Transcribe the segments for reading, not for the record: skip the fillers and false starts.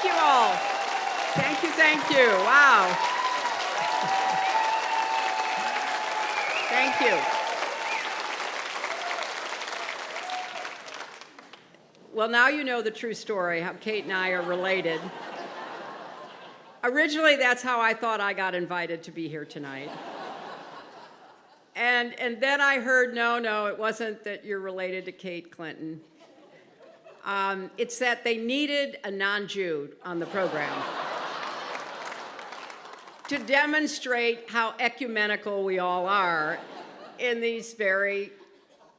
you all. Thank you. Wow. Thank you. Well, now you know the true story, how Kate and I are related. Originally, that's how I thought I got invited to be here tonight. And then I heard, no, it wasn't that you're related to Kate Clinton. It's that they needed a non-Jew on the program to demonstrate how ecumenical we all are in these very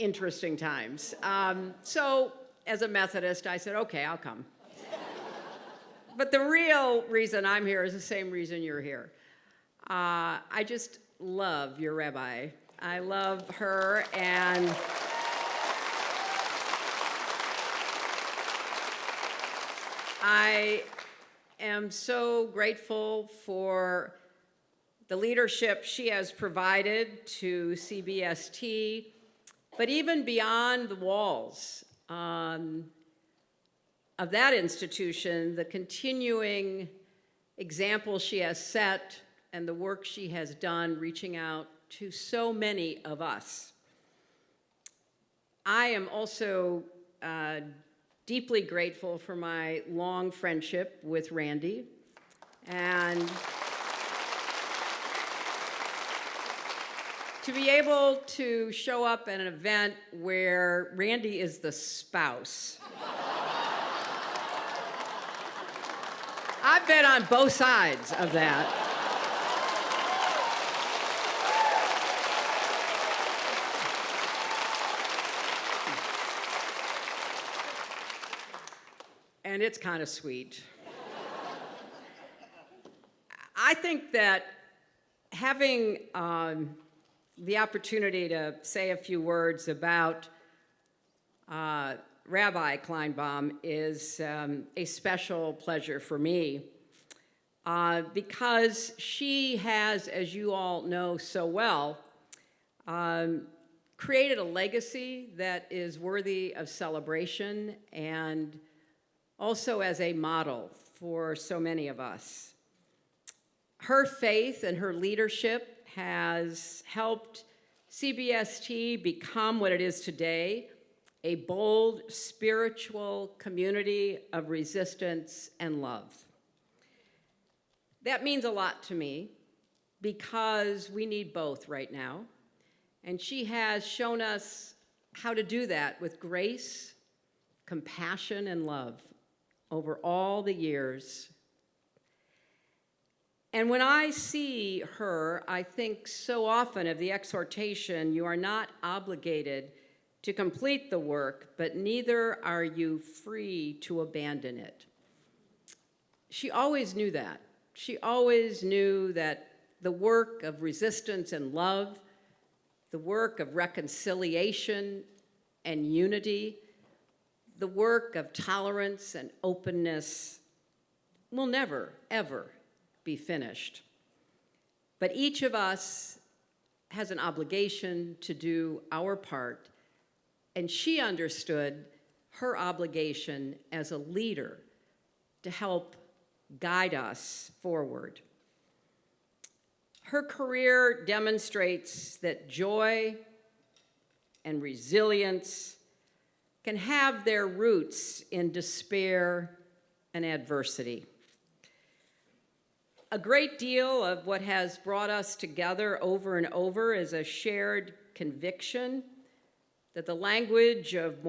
interesting times. So as a Methodist, I said, okay, I'll come. But the real reason I'm here is the same reason you're here. I just love your rabbi. I love her, and I am so grateful for the leadership she has provided to CBST, but even beyond the walls of that institution, the continuing example she has set and the work she has done reaching out to so many of us. I am also deeply grateful for my long friendship with Randy, and to be able to show up at an event where Randy is the spouse. I've been on both sides of that. And it's kind of sweet. I think that having the opportunity to say a few words about Rabbi Kleinbaum is a special pleasure for me because she has, as you all know so well, created a legacy that is worthy of celebration and also as a model for so many of us. Her faith and her leadership has helped CBST become what it is today, a bold spiritual community of resistance and love. That means a lot to me because we need both right now, and she has shown us how to do that with grace, compassion, and love over all the years. And when I see her, I think so often of the exhortation, you are not obligated to complete the work, but neither are you free to abandon it. She always knew that. She always knew that the work of resistance and love, the work of reconciliation and unity, the work of tolerance and openness will never, ever be finished. But each of us has an obligation to do our part, and she understood her obligation as a leader to help guide us forward. Her career demonstrates that joy and resilience can have their roots in despair and adversity. A great deal of what has brought us together over and over is a shared conviction that the language of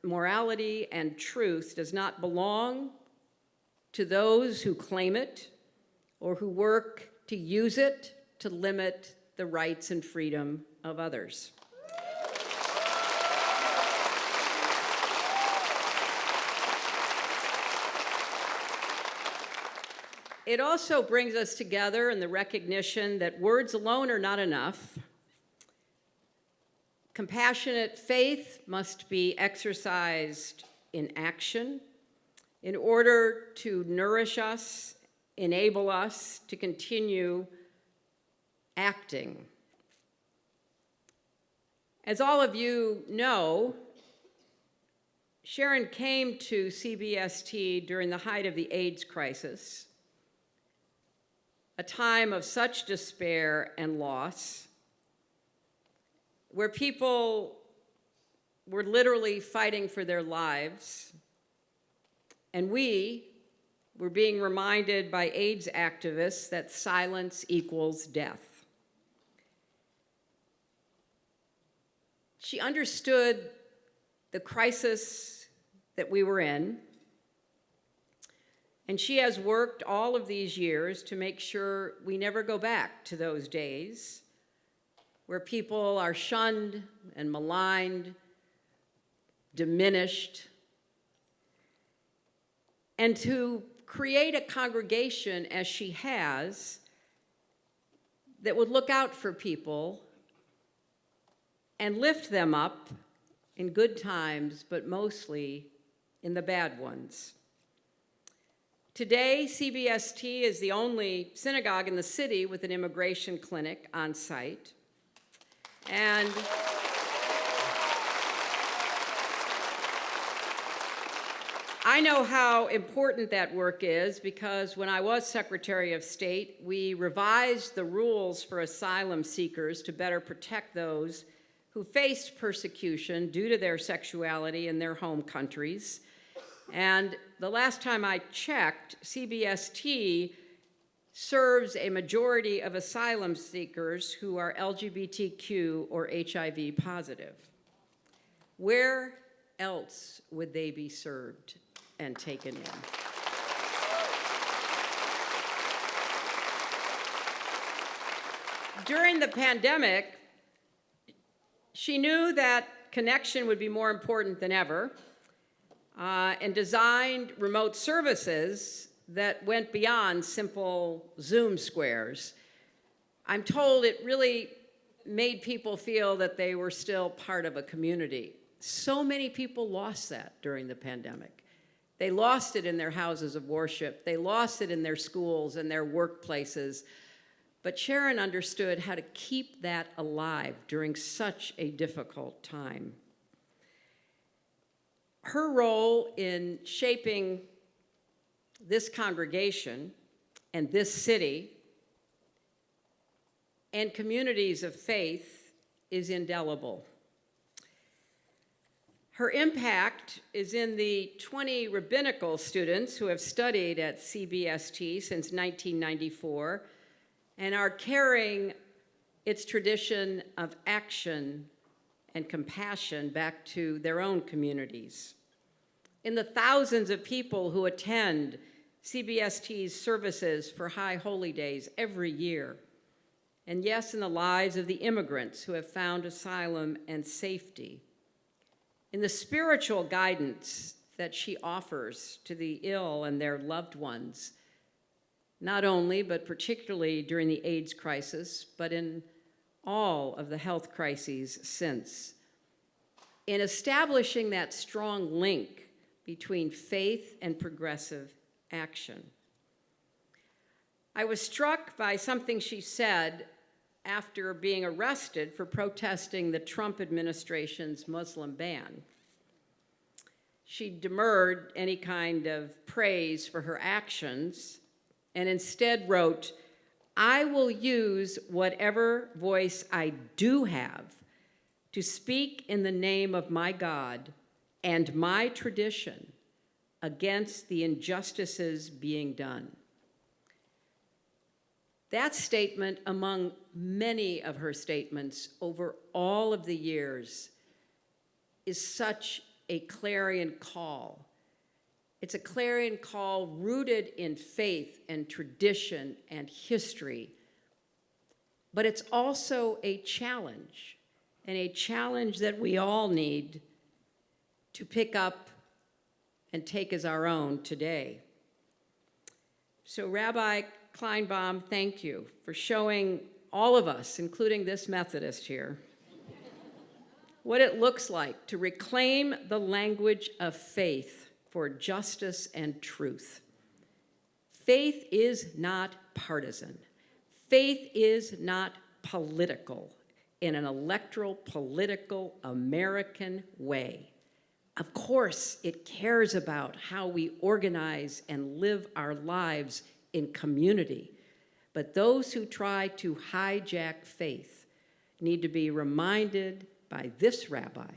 morality and truth does not belong to those who claim it or who work to use it to limit the rights and freedom of others. It also brings us together in the recognition that words alone are not enough. Compassionate faith must be exercised in action in order to nourish us, enable us to continue acting. As all of you know, Sharon came to CBST during the height of the AIDS crisis, a time of such despair and loss, where people were literally fighting for their lives, and we were being reminded by AIDS activists that silence equals death. She understood the crisis that we were in, and she has worked all of these years to make sure we never go back to those days where people are shunned and maligned, diminished, and to create a congregation, as she has, that would look out for people and lift them up in good times, but mostly in the bad ones. Today, CBST is the only synagogue in the city with an immigration clinic on site. And I know how important that work is because when I was Secretary of State, we revised the rules for asylum seekers to better protect those who faced persecution due to their sexuality in their home countries. And the last time I checked, CBST serves a majority of asylum seekers who are LGBTQ or HIV positive. Where else would they be served and taken in? During the pandemic, she knew that connection would be more important than ever, and designed remote services that went beyond simple Zoom squares. I'm told it really made people feel that they were still part of a community. So many people lost that during the pandemic. They lost it in their houses of worship. They lost it in their schools and their workplaces. But Sharon understood how to keep that alive during such a difficult time. Her role in shaping this congregation and this city and communities of faith is indelible. Her impact is in the 20 rabbinical students who have studied at CBST since 1994 and are carrying its tradition of action and compassion back to their own communities. In the thousands of people who attend CBST's services for High Holy Days every year, and yes, in the lives of the immigrants who have found asylum and safety, in the spiritual guidance that she offers to the ill and their loved ones, not only, but particularly during the AIDS crisis, but in all of the health crises since. In establishing that strong link between faith and progressive action. I was struck by something she said after being arrested for protesting the Trump administration's Muslim ban. She demurred any kind of praise for her actions and instead wrote, "I will use whatever voice I do have to speak in the name of my God and my tradition against the injustices being done." That statement, among many of her statements over all of the years, is such a clarion call. It's a clarion call rooted in faith and tradition and history, but it's also a challenge, and a challenge that we all need to pick up and take as our own today. So Rabbi Kleinbaum, thank you for showing all of us, including this Methodist here, what it looks like to reclaim the language of faith for justice and truth. Faith is not partisan. Faith is not political in an electoral, political, American way. Of course, it cares about how we organize and live our lives in community. But those who try to hijack faith need to be reminded by this rabbi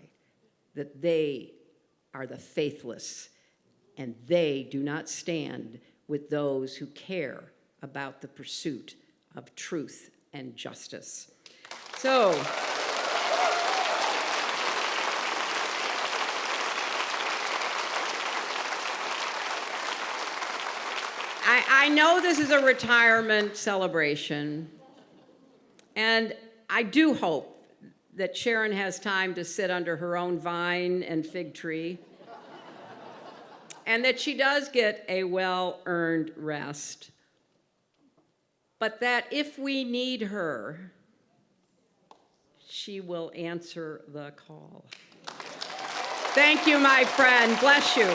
that they are the faithless, and they do not stand with those who care about the pursuit of truth and justice. So, I know this is a retirement celebration, and I do hope that Sharon has time to sit under her own vine and fig tree, and that she does get a well-earned rest, but that if we need her, she will answer the call. Thank you, my friend. Bless you.